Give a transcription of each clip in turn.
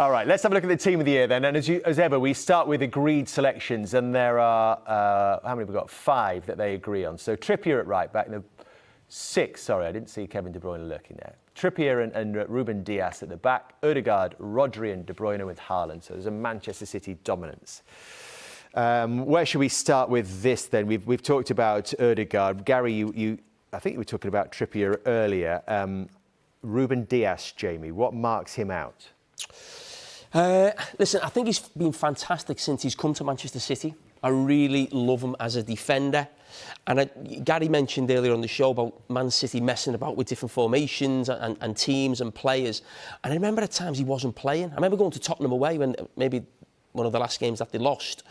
All right, let's have a look at the team of the year then. And as ever, we start with agreed selections, and there are, how many have we got? 5 that they agree on. So Trippier at right back, 6, sorry, I didn't see Kevin De Bruyne lurking there. Trippier and Ruben Dias at the back, Odegaard, Rodri and De Bruyne with Haaland. So there's a Manchester City dominance. Where should we start with this then? We've talked about Odegaard. Gary, I think you were talking about Trippier earlier. Ruben Dias, Jamie, what marks him out? Listen, I think he's been fantastic since he's come to Manchester City. I really love him as a defender. And Gary mentioned earlier on the show about Man City messing about with different formations and teams and players. And I remember at times he wasn't playing. I remember going to Tottenham away when maybe one of the last games that they lost.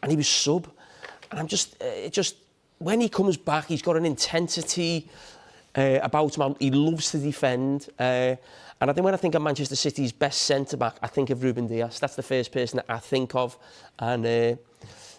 And he was sub. And I'm just when he comes back, he's got an intensity about him. He loves to defend. And I think when I think of Manchester City's best centre-back, I think of Ruben Dias. That's the first person that I think of. And the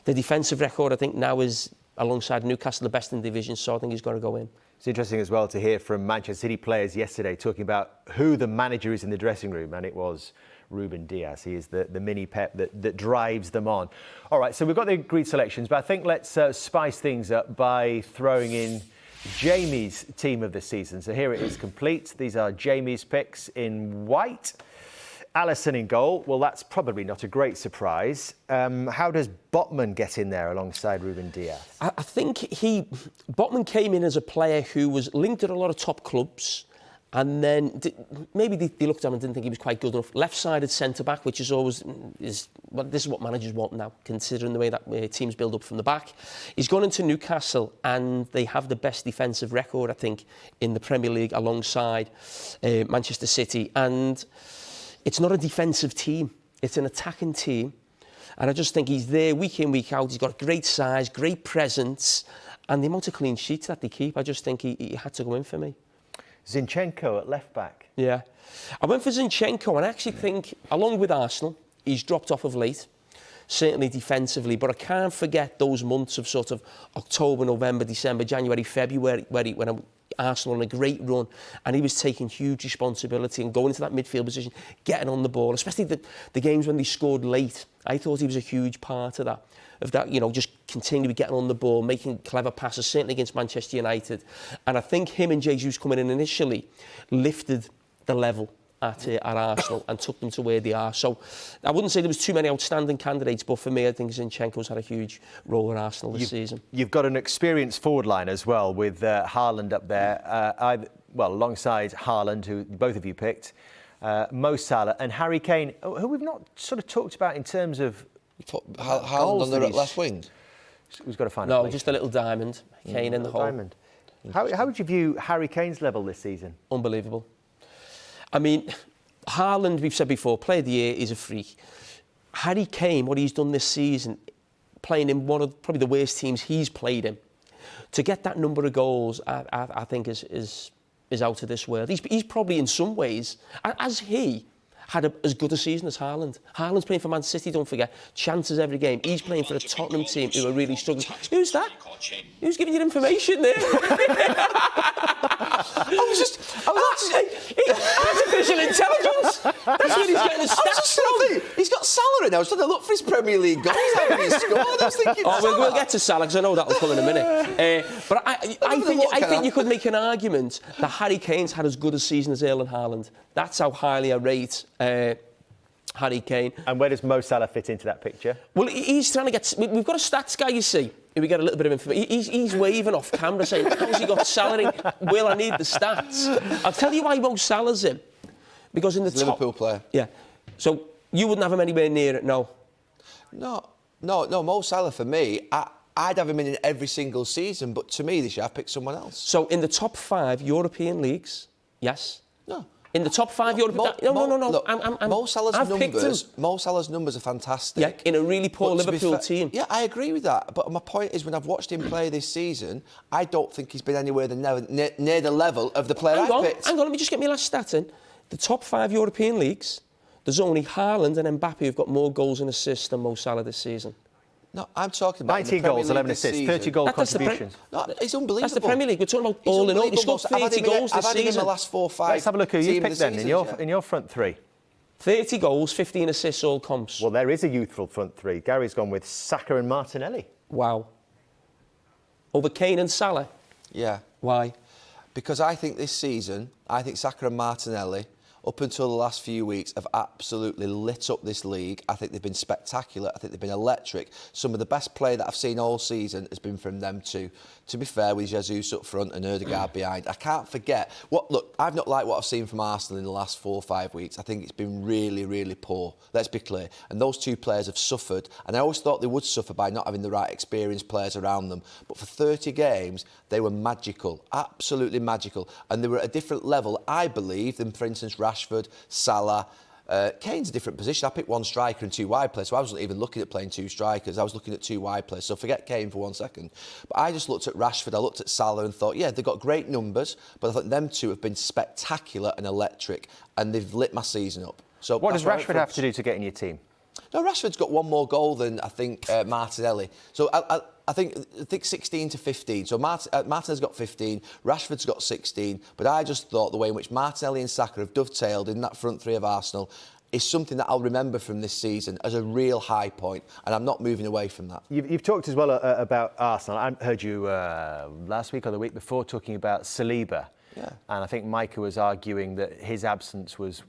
defensive record, I think, now is, alongside Newcastle, the best in the division, so I think he's got to go in. It's interesting as well to hear from Manchester City players yesterday talking about who the manager is in the dressing room, and it was Ruben Dias. He is the mini Pep that drives them on. All right, so we've got the agreed selections, but I think let's spice things up by throwing in Jamie's team of the season. So here it is complete. These are Jamie's picks in white. Alisson in goal. Well, that's probably not a great surprise. How does Botman get in there alongside Ruben Dias? I think Botman came in as a player who was linked to a lot of top clubs, and then maybe they looked at him and didn't think he was quite good enough. Left-sided centre-back, which is always this is what managers want now, considering the way that teams build up from the back. He's gone into Newcastle, and they have the best defensive record, I think, in the Premier League alongside Manchester City. And it's not a defensive team, it's an attacking team. And I just think he's there week in, week out. He's got great size, great presence, and the amount of clean sheets that they keep, I just think he had to go in for me. Zinchenko at left back. Yeah. I went for Zinchenko, and I actually think, along with Arsenal, he's dropped off of late, certainly defensively, but I can't forget those months of sort of October, November, December, January, February, when Arsenal on a great run, and he was taking huge responsibility and going into that midfield position, getting on the ball, especially the games when they scored late. I thought he was a huge part of that, you know, just continually getting on the ball, making clever passes, certainly against Manchester United. And I think him and Jesus coming in initially lifted the level at Arsenal and took them to where they are. So I wouldn't say there was too many outstanding candidates, but for me, I think Zinchenko's had a huge role at Arsenal this season. You've got an experienced forward line as well, with Haaland up there, alongside Haaland, who both of you picked, Mo Salah and Harry Kane, who we've not sort of talked about in terms of Haaland on the left wing. Who's got to find a place? No, just a little diamond. Kane in the hole. Diamond. How would you view Harry Kane's level this season? Unbelievable. I mean, Haaland, we've said before, player of the year, is a freak. Harry Kane, what he's done this season, playing in one of probably the worst teams he's played in, to get that number of goals, I think is out of this world. He's probably in some ways, as he had as good a season as Haaland. Haaland's playing for Man City, don't forget. Chances every game. He's playing for a Tottenham team who are really struggling. Who's that? Who's giving you information there? Artificial intelligence. That's where he's getting his stats from. He's got Salah in now. I was trying to look for his Premier League goals. How many he scored? I was thinking. We'll get to Salah because I know that'll come in a minute. But I think you could make an argument that Harry Kane's had as good a season as Erling Haaland. That's how highly I rate Harry Kane. And where does Mo Salah fit into that picture? Well, he's trying to get... We've got a stats guy, you see. We get a little bit of information. He's waving off camera saying, how's he got salary? Will, I need the stats. I'll tell you why Mo Salah's in. Because in the top... Liverpool player. Yeah. So you wouldn't have him anywhere near it, no? No, Mo Salah for me, I'd have him in every single season, but to me this year I've picked someone else. So in the top 5 European leagues, yes? No. In the top 5 European... No. Look, Mo Salah's numbers are fantastic. Yeah, in a really poor Liverpool team. Yeah, I agree with that. But my point is, when I've watched him play this season, I don't think he's been anywhere near the level of the player I picked. Hang on, let me just get my last stat in. The top 5 European leagues, there's only Haaland and Mbappe who've got more goals and assists than Mo Salah this season. No, I'm talking about 19 goals, 11 assists, 30 goal contributions. No, it's unbelievable. That's the Premier League. We're talking about all in all. He scored 30 goals this season. I've had him in the last 4 or 5. Let's have a look who you picked then in your front three. 30 goals, 15 assists, all comps. Well, there is a youthful front three. Gary's gone with Saka and Martinelli. Wow. Over Kane and Salah? Yeah. Why? Because I think this season, Saka and Martinelli, up until the last few weeks, have absolutely lit up this league. I think they've been spectacular. I think they've been electric. Some of the best play that I've seen all season has been from them two. To be fair, with Jesus up front and Ødegaard behind. I can't forget. Look, I've not liked what I've seen from Arsenal in the last 4 or 5 weeks. I think it's been really, really poor. Let's be clear. And those two players have suffered. And I always thought they would suffer by not having the right experienced players around them. But for 30 games, they were magical. Absolutely magical. And they were at a different level, I believe, than, for instance, Rashford, Salah. Kane's a different position. I picked one striker and two wide players, so I wasn't even looking at playing two strikers. I was looking at two wide players, so forget Kane for 1 second. But I just looked at Rashford, I looked at Salah and thought, yeah, they've got great numbers, but I thought them two have been spectacular and electric, and they've lit my season up. So what does Rashford have to do to get in your team? No, Rashford's got one more goal than, I think, Martinelli. So I think 16 to 15. So Martinelli's got 15, Rashford's got 16. But I just thought the way in which Martinelli and Saka have dovetailed in that front three of Arsenal is something that I'll remember from this season as a real high point, and I'm not moving away from that. You've talked as well about Arsenal. I heard you last week or the week before talking about Saliba. Yeah. And I think Micah was arguing that his absence was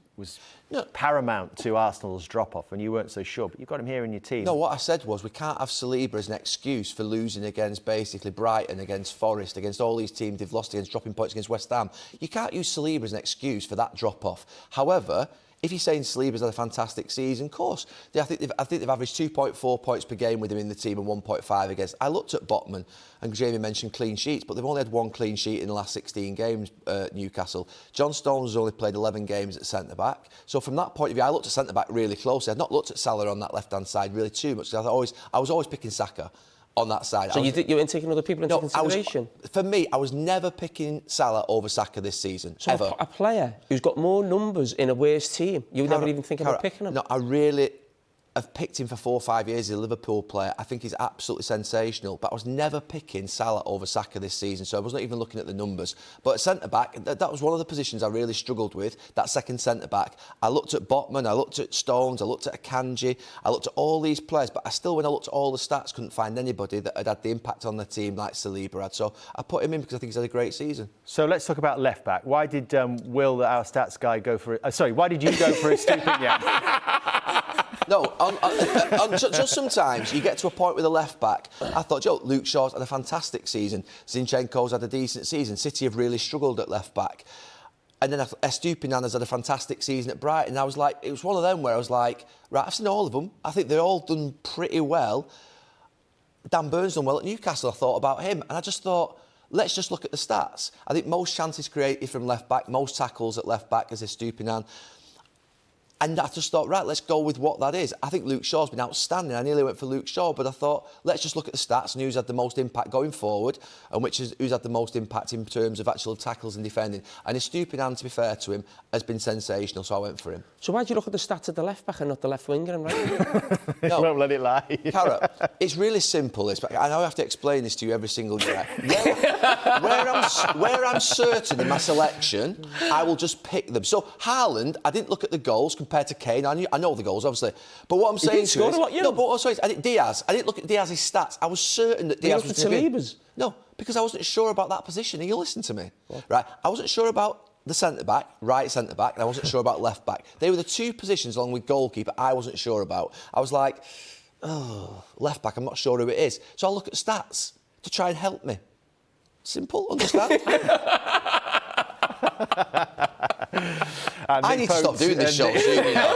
paramount to Arsenal's drop-off, and you weren't so sure, but you've got him here in your team. No, what I said was we can't have Saliba as an excuse for losing against basically Brighton, against Forest, against all these teams they've lost against, dropping points against West Ham. You can't use Saliba as an excuse for that drop-off. However, if you're saying Saliba's had a fantastic season, of course. I think they've averaged 2.4 points per game with him in the team and 1.5 against. I looked at Botman, and Jamie mentioned clean sheets, but they've only had one clean sheet in the last 16 games, Newcastle. John Stones has only played 11 games at centre-back. So from that point of view, I looked at centre-back really closely. I've not looked at Salah on that left-hand side really too much, because I was always picking Saka on that side. So you weren't taking other people into consideration? For me, I was never picking Salah over Saka this season, so ever. A player who's got more numbers in a worse team, you would never even think about picking him? No, I've picked him for 4 or 5 years. He's a Liverpool player. I think he's absolutely sensational. But I was never picking Salah over Saka this season, so I wasn't even looking at the numbers. But at centre-back, that was one of the positions I really struggled with, that second centre-back. I looked at Botman, I looked at Stones, I looked at Akanji, I looked at all these players, but I still, when I looked at all the stats, couldn't find anybody that had the impact on the team like Saliba had. So I put him in because I think he's had a great season. So let's talk about left-back. Why did Will, our stats guy, go for it? Why did you go for a Stupinian? No, just sometimes you get to a point with a left-back. I thought, Luke Shaw's had a fantastic season. Zinchenko's had a decent season. City have really struggled at left-back. And then Estupiñán has had a fantastic season at Brighton. And I was like, it was one of them where I was like, right, I've seen all of them. I think they're all done pretty well. Dan Burns done well at Newcastle, I thought about him. And I just thought, let's just look at the stats. I think most chances created from left-back, most tackles at left-back as Estupiñán. And I just thought, right, let's go with what that is. I think Luke Shaw's been outstanding. I nearly went for Luke Shaw, but I thought, let's just look at the stats and who's had the most impact going forward and who's had the most impact in terms of actual tackles and defending. And Estupiñán, to be fair to him, has been sensational, so I went for him. So why'd you look at the stats of the left-back and not the left winger and right winger? No, won't let it lie. Carragher, it's really simple. I know I have to explain this to you every single day. Where I'm certain in my selection, I will just pick them. So Haaland, I didn't look at the goals compared to Kane. I know the goals, obviously. But what I'm saying to you is... No, but what I'm saying is, I didn't look at Diaz's stats. I was certain that Diaz was going to be... No, because I wasn't sure about that position. And you listen to me. What? Right? I wasn't sure about the centre-back, right centre-back, and I wasn't sure about left-back. They were the two positions, along with goalkeeper, I wasn't sure about. I was like, left-back, I'm not sure who it is. So I'll look at stats to try and help me. Simple, understand? I need to stop doing this show soon, you know.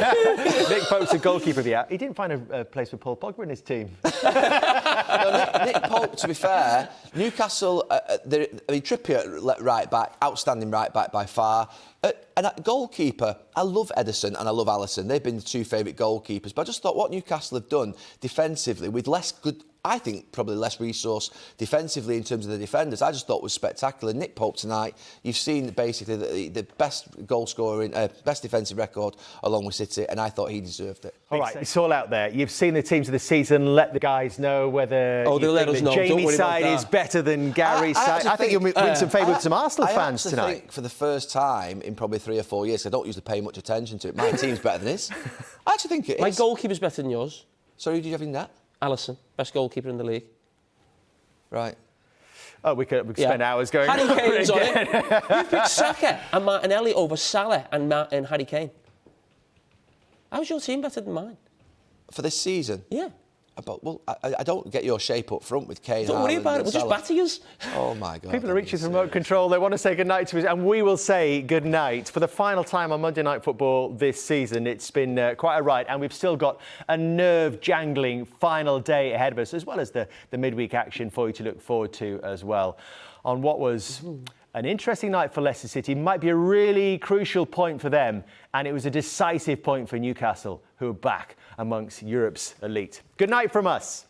Nick Pope's a goalkeeper of the hour. He didn't find a place for Paul Pogba in his team. Nick Pope, to be fair, Newcastle, Trippier right back, outstanding right back by far. And at goalkeeper, I love Ederson and I love Alisson. They've been the two favourite goalkeepers. But I just thought what Newcastle have done defensively with less good I think probably less resource defensively in terms of the defenders. I just thought was spectacular. Nick Pope tonight, you've seen basically the best goal scoring, best defensive record along with City, and I thought he deserved it. All right, it's all out there. You've seen the teams of the season. Let the guys know whether they'll let us know. Jamie's side is better than Gary's side. I think you'll win some favour with some Arsenal fans tonight. I think for the first time in probably 3 or 4 years, I don't usually pay much attention to it. My team's better than his. I actually think it is. My goalkeeper's better than yours. Sorry, who did you have in that? Alisson, best goalkeeper in the league. Right. Oh, we could spend hours going Harry over Kane's it on again. it. You picked Saka and Martinelli over Salah and Harry Kane. How's your team better than mine? For this season? Yeah. Well, I don't get your shape up front with Kane. Don't worry Haaland about it. and We'll just Salah. batter yous. Oh, my God. People are reaching for remote control. They want to say goodnight to us, and we will say goodnight for the final time on Monday Night Football this season. It's been quite a ride, and we've still got a nerve-jangling final day ahead of us, as well as the midweek action for you to look forward to as well. On what was an interesting night for Leicester City, might be a really crucial point for them, and it was a decisive point for Newcastle, who are back amongst Europe's elite. Good night from us.